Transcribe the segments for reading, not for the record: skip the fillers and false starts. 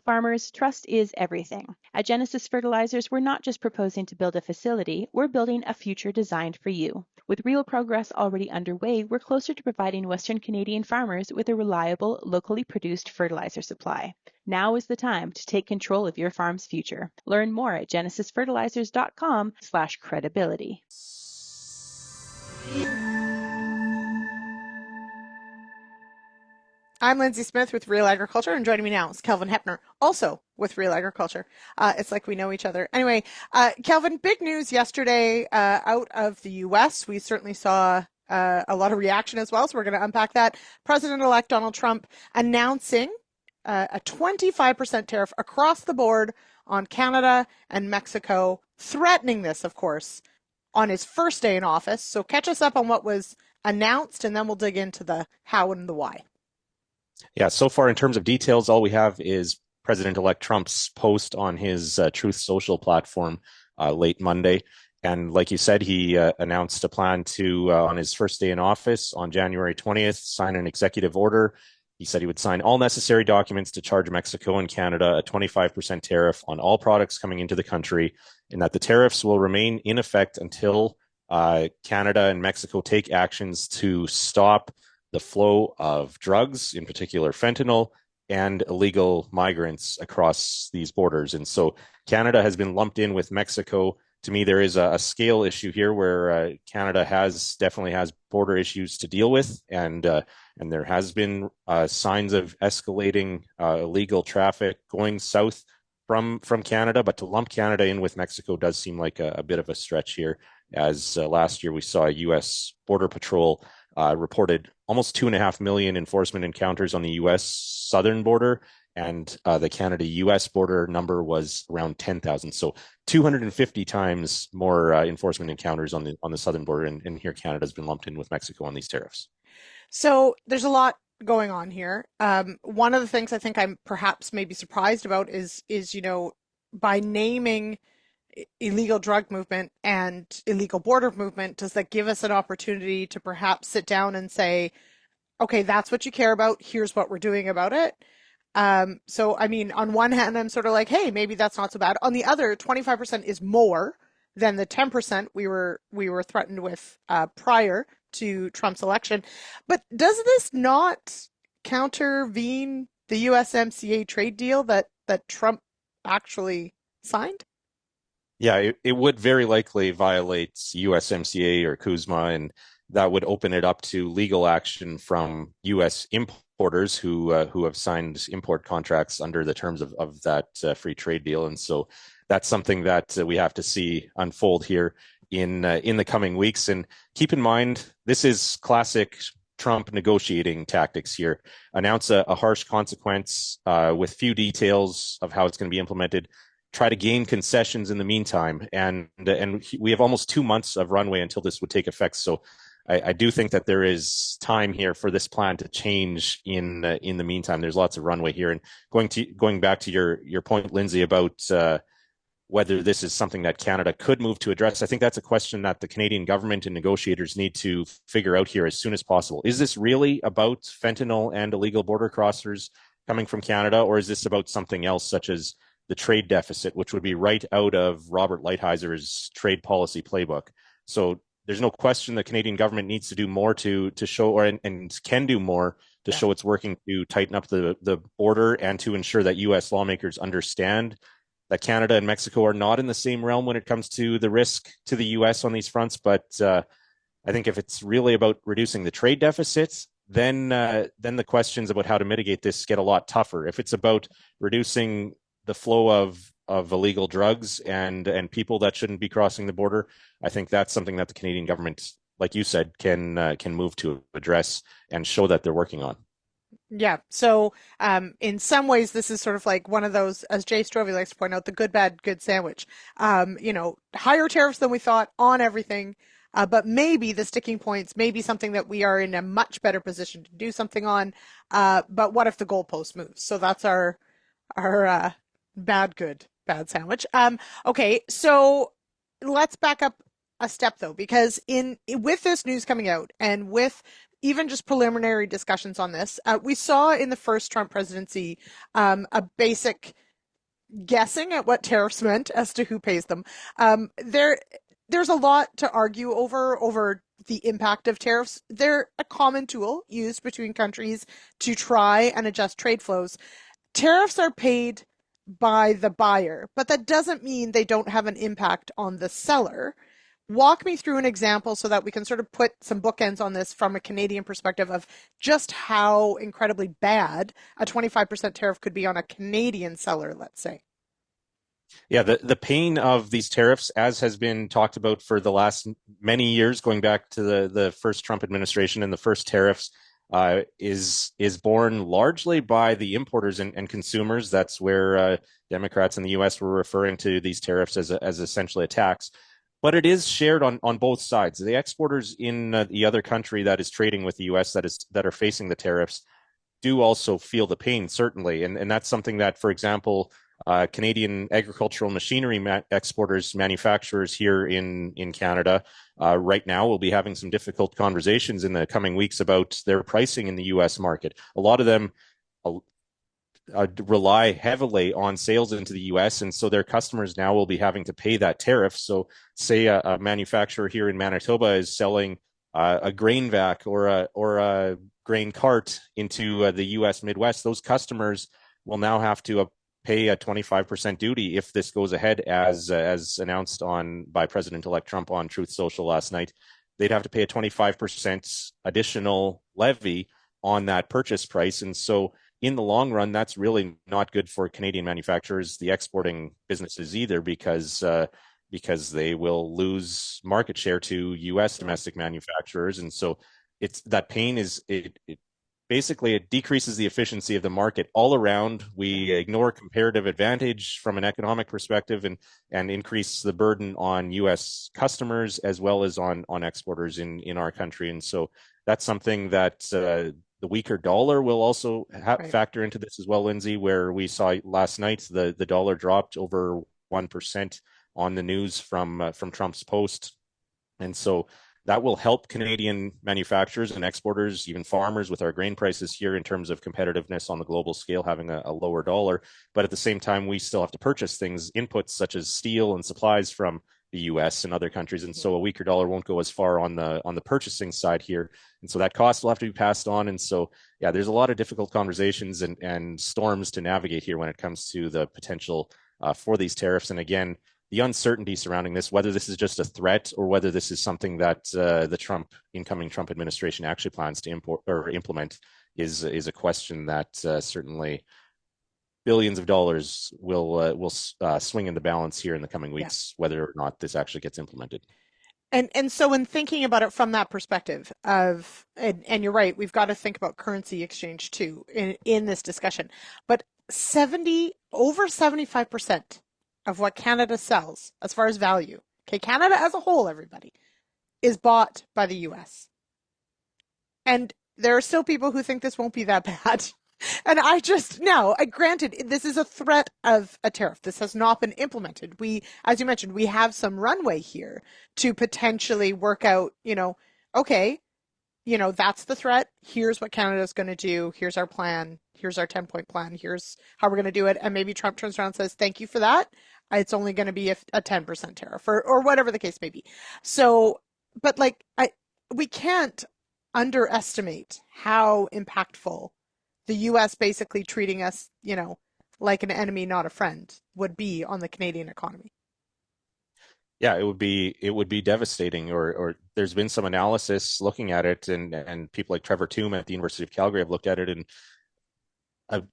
Farmers, trust is everything. At Genesis Fertilizers, we're not just proposing to build a facility, we're building a future designed for you. With real progress already underway, we're closer to providing Western Canadian farmers with a reliable, locally produced fertilizer supply. Now is the time to take control of your farm's future. Learn more at genesisfertilizers.com/credibility. I'm Lindsay Smith with Real Agriculture, and joining me now is Kelvin Hepner, also with Real Agriculture. It's like we know each other. Anyway, Kelvin, big news yesterday out of the U.S. We certainly saw a lot of reaction as well, so we're going to unpack that. President-elect Donald Trump announcing a 25% tariff across the board on Canada and Mexico, threatening this, of course, on his first day in office. So catch us up on what was announced, and then we'll dig into the how and the why. Yeah, so far in terms of details, all we have is President-elect Trump's post on his Truth Social platform late Monday. And like you said, he announced a plan to, on his first day in office on January 20th, sign an executive order. He said he would sign all necessary documents to charge Mexico and Canada a 25% tariff on all products coming into the country, and that the tariffs will remain in effect until Canada and Mexico take actions to stop the flow of drugs, in particular fentanyl, and illegal migrants across these borders. And so Canada has been lumped in with Mexico. To me, there is a scale issue here where Canada definitely has border issues to deal with, and there has been signs of escalating illegal traffic going south from Canada. But to lump Canada in with Mexico does seem like a bit of a stretch here, as last year we saw U.S. Border Patrol reported almost 2.5 million enforcement encounters on the U.S. southern border, and the Canada-U.S. border number was around 10,000. So 250 times more enforcement encounters on the southern border, and here Canada's been lumped in with Mexico on these tariffs. So there's a lot going on here. One of the things I think I'm perhaps maybe surprised about is by naming illegal drug movement and illegal border movement, does that give us an opportunity to perhaps sit down and say, okay, that's what you care about, here's what we're doing about it? So I mean, on one hand, I'm sort of like, hey, maybe that's not so bad. On the other, 25% is more than the 10% we were threatened with prior to Trump's election. But does this not countervene the USMCA trade deal that Trump actually signed? Yeah, it would very likely violate USMCA or CUSMA, and that would open it up to legal action from U.S. importers who have signed import contracts under the terms of that free trade deal. And so that's something that we have to see unfold here in the coming weeks. And keep in mind, this is classic Trump negotiating tactics here. Announce a harsh consequence with few details of how it's going to be implemented. Try to gain concessions in the meantime, and we have almost 2 months of runway until this would take effect. So I do think that there is time here for this plan to change in the meantime. There's lots of runway here. And going back to your point, Lindsay, about whether this is something that Canada could move to address, I think that's a question that the Canadian government and negotiators need to figure out here as soon as possible. Is this really about fentanyl and illegal border crossers coming from Canada, or is this about something else, such as the trade deficit, which would be right out of Robert Lighthizer trade policy playbook? So there's no question the Canadian government needs to do more to show, and can do more to show it's working to tighten up the border and to ensure that U.S. lawmakers understand that Canada and Mexico are not in the same realm when it comes to the risk to the U.S. on these fronts. But I think if it's really about reducing the trade deficits, then the questions about how to mitigate this get a lot tougher. If it's about reducing the flow of illegal drugs and people that shouldn't be crossing the border, I think that's something that the Canadian government, like you said, can move to address and show that they're working on. Yeah. So in some ways, this is sort of like one of those, as Jay Strovey likes to point out, the good, bad, good sandwich. Higher tariffs than we thought on everything, but maybe the sticking points may be something that we are in a much better position to do something on. But what if the goalpost moves? So that's our bad, good, bad sandwich. Okay, so let's back up a step though, because with this news coming out and with even just preliminary discussions on this. We saw in the first Trump presidency a basic guessing at what tariffs meant as to who pays them. There's a lot to argue over the impact of tariffs. They're a common tool used between countries to try and adjust trade flows. Tariffs are paid by the buyer, but that doesn't mean they don't have an impact on the seller. Walk me through an example so that we can sort of put some bookends on this from a Canadian perspective of just how incredibly bad a 25% tariff could be on a Canadian seller, let's say. Yeah, the pain of these tariffs, as has been talked about for the last many years, going back to the first Trump administration and the first tariffs, is borne largely by the importers and consumers. That's where Democrats in the U.S. were referring to these tariffs as essentially a tax. But it is shared on both sides. The exporters in the other country that is trading with the U.S. that are facing the tariffs do also feel the pain, certainly, and that's something that, for example, Canadian agricultural machinery exporters, manufacturers here in Canada, right now will be having some difficult conversations in the coming weeks about their pricing in the U.S. market. A lot of them rely heavily on sales into the U.S., and so their customers now will be having to pay that tariff. So, say a manufacturer here in Manitoba is selling a grain vac or a grain cart into the U.S. Midwest. Those customers will now have to pay a 25% duty if this goes ahead, as announced by President-elect Trump on Truth Social last night. They'd have to pay a 25% additional levy on that purchase price, and so in the long run, that's really not good for Canadian manufacturers, the exporting businesses either, because they will lose market share to U.S. domestic manufacturers, and so it's that pain is it basically it decreases the efficiency of the market all around. We ignore comparative advantage from an economic perspective and increase the burden on U.S. customers as well as on exporters in our country, and so that's something that the weaker dollar will also factor into this as well, Lindsay, where we saw last night the dollar dropped over 1% on the news from Trump's post. And so that will help Canadian manufacturers and exporters, even farmers, with our grain prices here in terms of competitiveness on the global scale, having a lower dollar. But at the same time, we still have to purchase things, inputs such as steel and supplies from the U.S. and other countries, and so a weaker dollar won't go as far on the purchasing side here, and so that cost will have to be passed on. And so, yeah, there's a lot of difficult conversations and storms to navigate here when it comes to the potential for these tariffs. And again, the uncertainty surrounding this, whether this is just a threat or whether this is something that the incoming Trump administration actually plans to implement, is a question that certainly billions of dollars will swing in the balance here in the coming weeks, whether or not this actually gets implemented. And so in thinking about it from that perspective of, and you're right, we've got to think about currency exchange too in this discussion. But over 75% of what Canada sells as far as value, okay, Canada as a whole, everybody, is bought by the US. And there are still people who think this won't be that bad. And granted, this is a threat of a tariff. This has not been implemented. As you mentioned, we have some runway here to potentially work out, okay, that's the threat. Here's what Canada's going to do. Here's our plan. Here's our 10-point plan. Here's how we're going to do it. And maybe Trump turns around and says, thank you for that. It's only going to be a 10% tariff or whatever the case may be. So, but we can't underestimate how impactful the U.S. basically treating us, like an enemy, not a friend, would be on the Canadian economy. Yeah, it would be devastating. Or there's been some analysis looking at it, and people like Trevor Toome at the University of Calgary have looked at it, and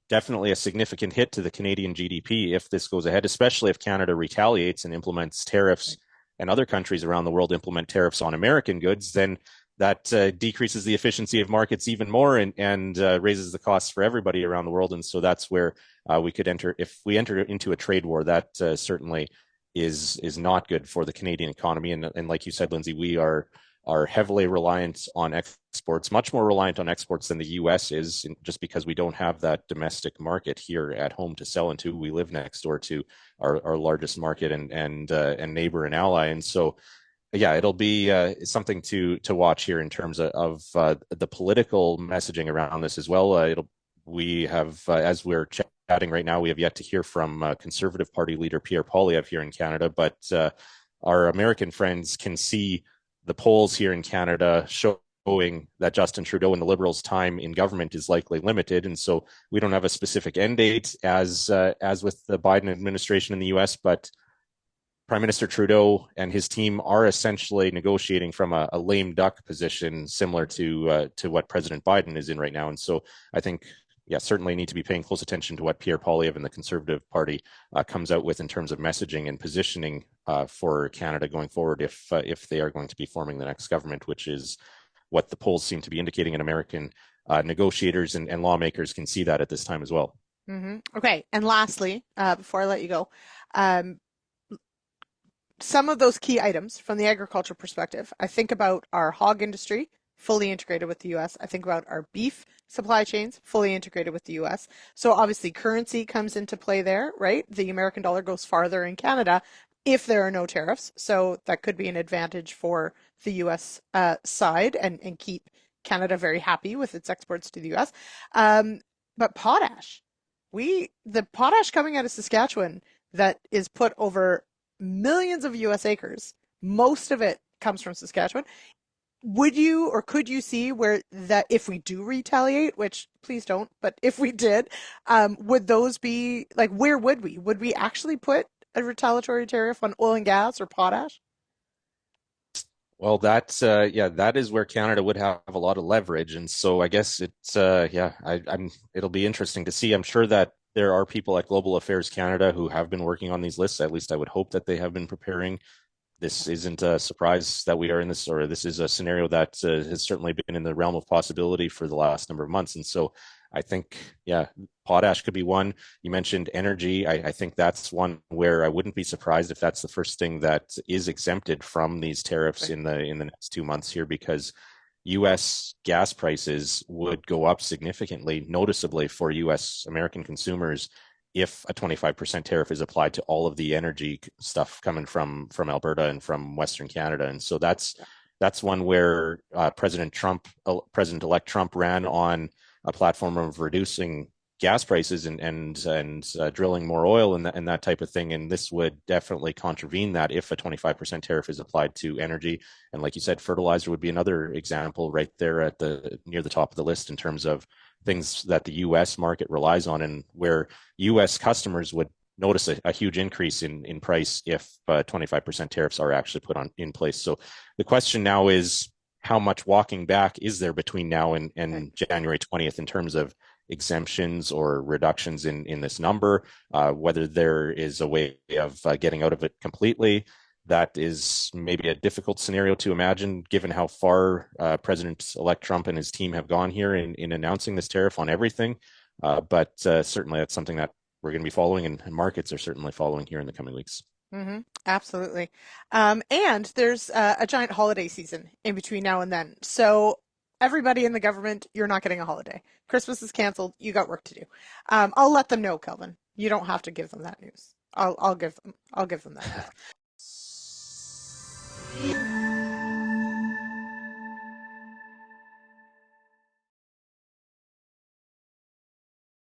definitely a significant hit to the Canadian GDP if this goes ahead, especially if Canada retaliates and implements tariffs, and other countries around the world implement tariffs on American goods. Then that decreases the efficiency of markets even more and raises the costs for everybody around the world. And so that's where we could enter. If we enter into a trade war, that certainly is not good for the Canadian economy. And like you said, Lindsay, we are heavily reliant on exports, much more reliant on exports than the U.S. is, just because we don't have that domestic market here at home to sell into. We live next door to our largest market and neighbor and ally. And so Yeah, it'll be something to watch here in terms of the political messaging around this as well. We have as we're chatting right now, we have yet to hear from Conservative Party leader Pierre Poilievre here in Canada, but our American friends can see the polls here in Canada showing that Justin Trudeau and the Liberals' time in government is likely limited, and so we don't have a specific end date as with the Biden administration in the U.S., but Prime Minister Trudeau and his team are essentially negotiating from a lame duck position, similar to what President Biden is in right now. And so I think, yeah, certainly need to be paying close attention to what Pierre Poilievre and the Conservative Party comes out with in terms of messaging and positioning for Canada going forward, if they are going to be forming the next government, which is what the polls seem to be indicating. And American negotiators and lawmakers can see that at this time as well. Okay, and lastly, before I let you go. Some of those key items from the agriculture perspective, I think about our hog industry fully integrated with the US. I think about our beef supply chains fully integrated with the US. So obviously currency comes into play there, right? The American dollar goes farther in Canada if there are no tariffs. So that could be an advantage for the US side and keep Canada very happy with its exports to the US. But potash, the potash coming out of Saskatchewan that is put over millions of US acres, most of it comes from Saskatchewan. Would you or could you see where that if we do retaliate, which please don't, but if we did, would those be like, where would we? Would we actually put a retaliatory tariff on oil and gas or potash? Well, that's that is where Canada would have a lot of leverage, and so I guess it'll be interesting to see. I'm sure that there are people at Global Affairs Canada who have been working on these lists. At least I would hope that they have been preparing. This isn't a surprise that we are in this, or this is a scenario that has certainly been in the realm of possibility for the last number of months. And so I think, yeah, potash could be one. You mentioned energy. I think that's one where I wouldn't be surprised if that's the first thing that is exempted from these tariffs in the next 2 months here, because U.S. gas prices would go up significantly, noticeably for U.S. American consumers if a 25% tariff is applied to all of the energy stuff coming from Alberta and from Western Canada. And so that's one where President-elect Trump ran on a platform of reducing gas prices and drilling more oil and that type of thing. And this would definitely contravene that if a 25% tariff is applied to energy. And like you said, fertilizer would be another example right there at near the top of the list in terms of things that the U.S. market relies on, and where U.S. customers would notice a huge increase in price if 25% tariffs are actually put in place. So the question now is, how much walking back is there between now and January 20th in terms of exemptions or reductions in this number, whether there is a way of getting out of it completely. That is maybe a difficult scenario to imagine, given how far President-elect Trump and his team have gone here in announcing this tariff on everything. But certainly that's something that we're going to be following, and markets are certainly following here in the coming weeks. Absolutely. And there's a giant holiday season in between now and then. So everybody in the government, you're not getting a holiday. Christmas is canceled. You got work to do. I'll let them know, Kelvin. You don't have to give them that news. I'll give them that news.